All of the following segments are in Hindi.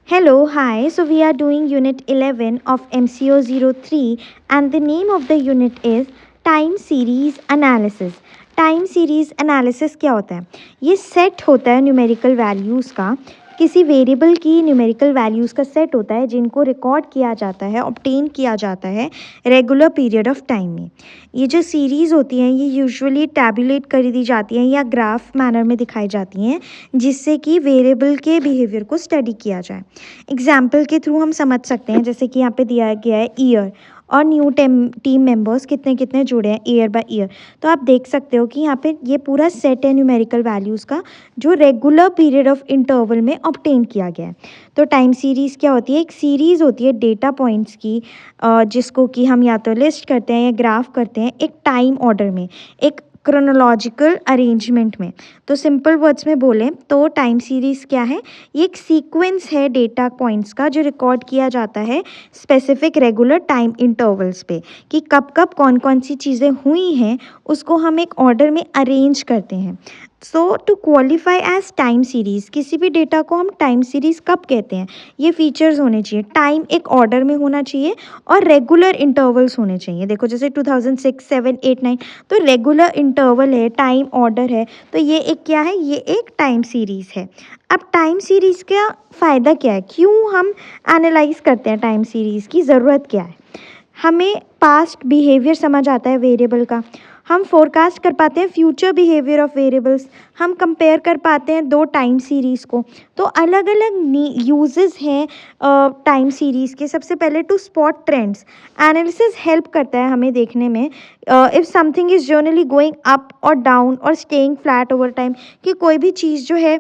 Hello, hi. So we are doing unit 11 of MCO03 and the name of the unit is time series analysis. Time series analysis क्या होता है? ये सेट होता है न्यूमेरिकल वैल्यूज़ का, किसी वेरिएबल की न्यूमेरिकल वैल्यूज़ का सेट होता है जिनको रिकॉर्ड किया जाता है, ऑब्टेन किया जाता है रेगुलर पीरियड ऑफ टाइम में। ये जो सीरीज़ होती हैं ये यूजुअली टैबुलेट कर दी जाती हैं या ग्राफ मैनर में दिखाई जाती हैं, जिससे कि वेरिएबल के बिहेवियर को स्टडी किया जाए। एग्जाम्पल के थ्रू हम समझ सकते हैं, जैसे कि यहाँ पे दिया गया है ईयर और न्यू टीम मेंबर्स कितने कितने जुड़े हैं ईयर बाय ईयर। तो आप देख सकते हो कि यहाँ पे ये पूरा सेट है न्यूमेरिकल वैल्यूज़ का जो रेगुलर पीरियड ऑफ इंटरवल में ऑब्टेन किया गया है। तो टाइम सीरीज़ क्या होती है? एक सीरीज़ होती है डेटा पॉइंट्स की, जिसको कि हम या तो लिस्ट करते हैं या ग्राफ करते हैं एक टाइम ऑर्डर में, एक क्रोनोलॉजिकल अरेंजमेंट में। तो सिंपल वर्ड्स में बोलें तो टाइम सीरीज़ क्या है? ये एक सीक्वेंस है डेटा पॉइंट्स का जो रिकॉर्ड किया जाता है स्पेसिफिक रेगुलर टाइम इंटरवल्स पे, कि कब कब कौन कौन सी चीज़ें हुई हैं उसको हम एक ऑर्डर में अरेंज करते हैं। So to qualify as time series, किसी भी डेटा को हम टाइम सीरीज़ कब कहते हैं? ये फीचर्स होने चाहिए, टाइम एक ऑर्डर में होना चाहिए और रेगुलर इंटरवल्स होने चाहिए। देखो जैसे 2006, 7, 8, 9 तो रेगुलर इंटरवल है, टाइम ऑर्डर है, तो ये एक क्या है? ये एक टाइम सीरीज़ है। अब टाइम सीरीज़ का फ़ायदा क्या है? क्यों हम एनालाइज करते हैं टाइम सीरीज़ की ज़रूरत क्या है? हमें पास्ट बिहेवियर समझ आता है वेरिएबल का, हम फोरकास्ट कर पाते हैं फ्यूचर बिहेवियर ऑफ वेरिएबल्स, हम कंपेयर कर पाते हैं दो टाइम सीरीज़ को। तो अलग अलग यूजेस हैं टाइम सीरीज़ के। सबसे पहले to spot trends, analysis help करता है हमें देखने में if something is generally going up और डाउन और स्टेइंग फ्लैट ओवर टाइम, कि कोई भी चीज़ जो है,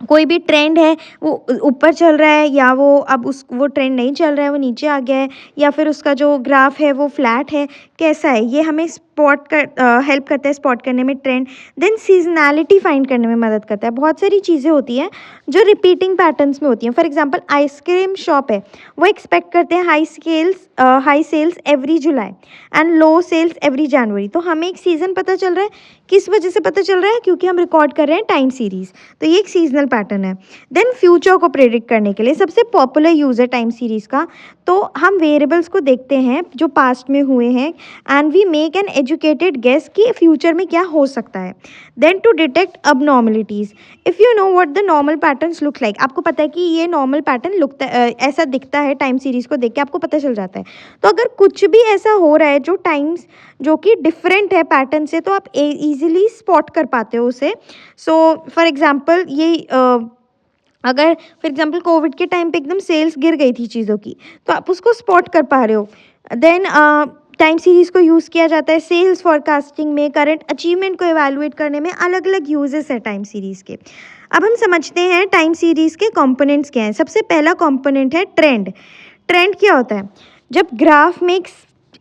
कोई भी ट्रेंड है वो ऊपर चल रहा है या वो ट्रेंड नहीं चल रहा है, वो नीचे आ गया है, या फिर उसका जो ग्राफ है वो फ्लैट है, कैसा है, ये हमें हेल्प करता है स्पॉट करने में ट्रेंड। देन सीजनैलिटी फाइंड करने में मदद करता है। बहुत सारी चीज़ें होती हैं जो रिपीटिंग पैटर्न्स में होती हैं। फॉर एग्जांपल आइसक्रीम शॉप है, वो एक्सपेक्ट करते हैं high sales every July and low sales every January. तो हमें एक सीज़न पता चल रहा है, किस वजह से पता चल रहा है? क्योंकि हम रिकॉर्ड कर रहे हैं टाइम सीरीज़, तो ये एक सीजनल पैटर्न है। देन फ्यूचर को प्रेडिक्ट करने के लिए सबसे पॉपुलर यूज़ है टाइम सीरीज़ का, तो हम वेरिएबल्स को देखते हैं जो पास्ट में हुए हैं and we make an educated guess कि फ्यूचर में क्या हो सकता है। Then to detect abnormalities, if you know what the normal patterns look like, आपको पता है कि ये नॉर्मल पैटर्न ऐसा दिखता है, टाइम सीरीज़ को देख के आपको पता चल जाता है। तो अगर कुछ भी ऐसा हो रहा है जो कि डिफरेंट है पैटर्न से, तो आप ईजिली स्पॉट कर पाते हो उसे। सो फॉर एग्जांपल अगर फॉर एग्जांपल कोविड के टाइम पे एकदम सेल्स गिर गई थी चीज़ों की, तो आप उसको स्पॉट कर पा रहे हो। देन टाइम सीरीज़ को यूज़ किया जाता है सेल्स फॉरकास्टिंग में, करंट अचीवमेंट को एवेलुएट करने में, अलग अलग यूजेस है टाइम सीरीज़ के। अब हम समझते हैं टाइम सीरीज़ के कंपोनेंट्स क्या हैं। सबसे पहला कंपोनेंट है ट्रेंड। ट्रेंड क्या होता है? जब ग्राफ में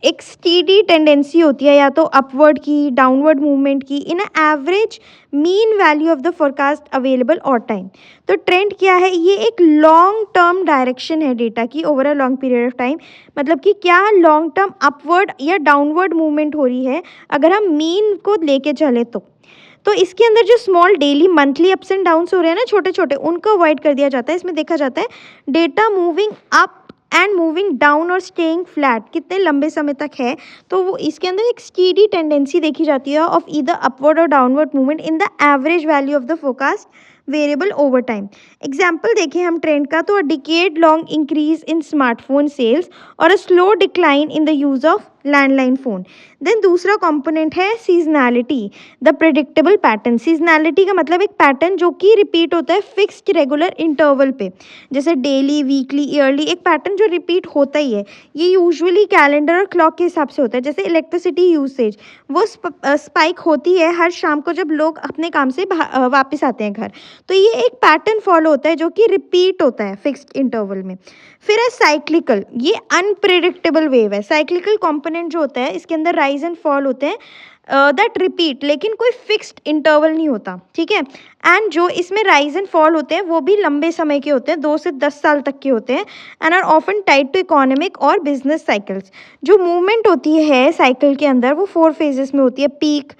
एक स्टीडी टेंडेंसी होती है, या तो अपवर्ड की, डाउनवर्ड मूवमेंट की, इन average mean value of the forecast available और टाइम। तो ट्रेंड क्या है? ये एक लॉन्ग टर्म डायरेक्शन है डेटा की over a long period of time, मतलब कि क्या लॉन्ग टर्म अपवर्ड या डाउनवर्ड मूवमेंट हो रही है अगर हम मीन को लेके चले तो इसके अंदर जो small daily monthly ups and downs हो रहे हैं ना, छोटे छोटे, उनको अवॉइड कर दिया जाता है। इसमें देखा जाता है data moving up and moving down और स्टेइंग फ्लैट कितने लंबे समय तक है, तो वो इसके अंदर एक स्टीडी टेंडेंसी देखी जाती है ऑफ ईदर अपवर्ड और downward movement in the average value of the forecast variable over time. Example देखें हम ट्रेंड का, तो a decade long increase in smartphone sales और a slow decline in the use of landline phone. Then दूसरा कंपोनेंट है seasonality, the predictable pattern. Seasonality का मतलब एक पैटर्न जो कि रिपीट होता है फिक्स्ड रेगुलर इंटरवल पे, जैसे डेली, वीकली, ईयरली, एक पैटर्न जो रिपीट होता ही है। ये यूजुअली कैलेंडर और क्लॉक के हिसाब से होता है। जैसे इलेक्ट्रिसिटी यूसेज, वो स्पाइक होती है हर शाम को जब लोग अपने काम से वापस आते हैं घर, तो ये एक पैटर्न फॉलो होता है जो कि रिपीट होता है फिक्स्ड इंटरवल में। फिर है साइक्लिकल, ये अनप्रिडिक्टेबल वेव है। साइक्लिकल कंपोनेंट जो होता है इसके अंदर राइज एंड फॉल होते हैं दैट रिपीट, लेकिन कोई फिक्स्ड इंटरवल नहीं होता, ठीक है। एंड जो इसमें राइज एंड फॉल होते हैं वो भी लंबे समय के होते हैं, 2 से 10 साल तक के होते हैं, and are often tied to economic और बिजनेस साइकिल्स। जो मूवमेंट होती है साइकिल के अंदर वो 4 फेजेस में होती है: पीक,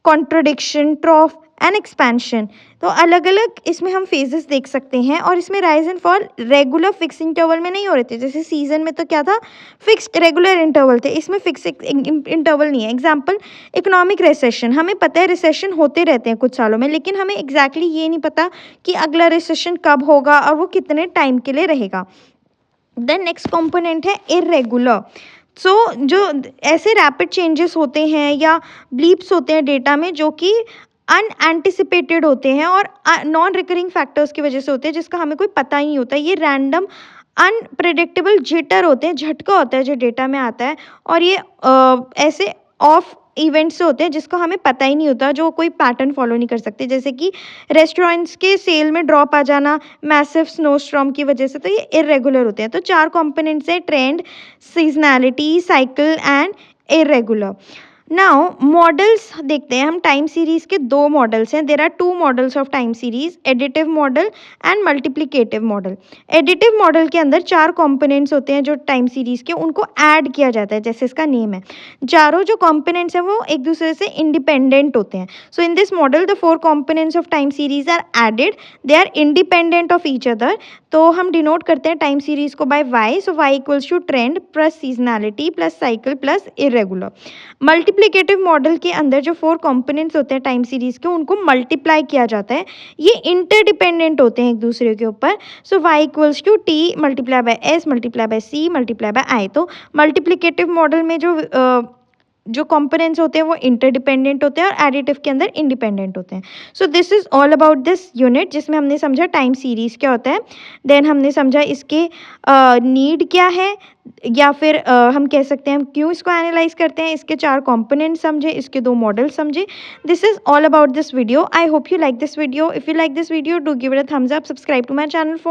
कॉन्ट्रोडिक्शन, ट्रॉफ एंड एक्सपेंशन। तो अलग अलग इसमें हम फेजेस देख सकते हैं और इसमें rise and fall regular fix interval में नहीं हो रहे थे। जैसे सीजन में तो क्या था, फिक्स्ड रेगुलर इंटरवल थे, इसमें फिक्स इंटरवल नहीं है। एग्जाम्पल इकोनॉमिक रिसेशन, हमें पता है रिसेशन होते रहते हैं कुछ सालों में, लेकिन हमें एग्जैक्टली ये नहीं पता कि अगला रिसेशन कब होगा और वो कितने टाइम के लिए रहेगा। देन नेक्स्ट कंपोनेंट है इरेगुलर। सो जो ऐसे रैपिड चेंजेस होते हैं या ब्लीप्स होते हैं डेटा में जो कि अनएंटिसिपेटेड होते हैं और नॉन रिकरिंग फैक्टर्स की वजह से होते हैं, जिसका हमें कोई पता ही नहीं होता। ये रैंडम अनप्रेडिक्टेबल जिटर होते हैं, झटका होता है जो डेटा में आता है, और ये ऐसे ऑफ इवेंट्स से होते हैं जिसको हमें पता ही नहीं होता, जो कोई पैटर्न फॉलो नहीं कर सकते। जैसे कि रेस्टोरेंट्स के सेल में ड्रॉप आ जाना मैसिव स्नोस्टॉर्म की वजह से, तो ये इरेगुलर होते हैं। तो 4 कंपोनेंट्स है, trend, seasonality, cycle and irregular. Now models देखते हैं हम। टाइम सीरीज के 2 मॉडल्स हैं। There are 2 models of time series, additive model and multiplicative model. Additive model के अंदर 4 कंपोनेंट्स होते हैं जो टाइम सीरीज के, उनको ऐड किया जाता है, जैसे इसका नेम है। चारों जो कंपोनेंट्स हैं वो एक दूसरे से इंडिपेंडेंट होते हैं। So in this model the 4 components of time series are added, they are independent of each other. तो हम डिनोट करते हैं टाइम सीरीज को by y. So y equals to trend plus seasonality plus cycle plus irregular. Multiplicative model के अंदर जो 4 कंपोनेंट्स होते हैं टाइम सीरीज के, उनको मल्टीप्लाई किया जाता है। ये इंटरडिपेंडेंट होते हैं एक दूसरे के ऊपर। So y equals to T multiply by S multiply by C multiply by I. तो मल्टीप्लिकेटिव मॉडल में जो कंपोनेंट्स होते हैं वो इंटरडिपेंडेंट होते हैं और एडिटिव के अंदर इंडिपेंडेंट होते हैं। So this is all about this unit, जिसमें हमने समझा टाइम सीरीज क्या होता है, देन हमने समझा इसके नीड क्या है, या फिर हम कह सकते हैं हम क्यों इसको एनालाइज करते हैं, इसके 4 कंपोनेंट समझे, इसके 2 मॉडल समझे। This is all about this video. I hope you like this video. If you like this video, do give it a thumbs up, subscribe to my channel for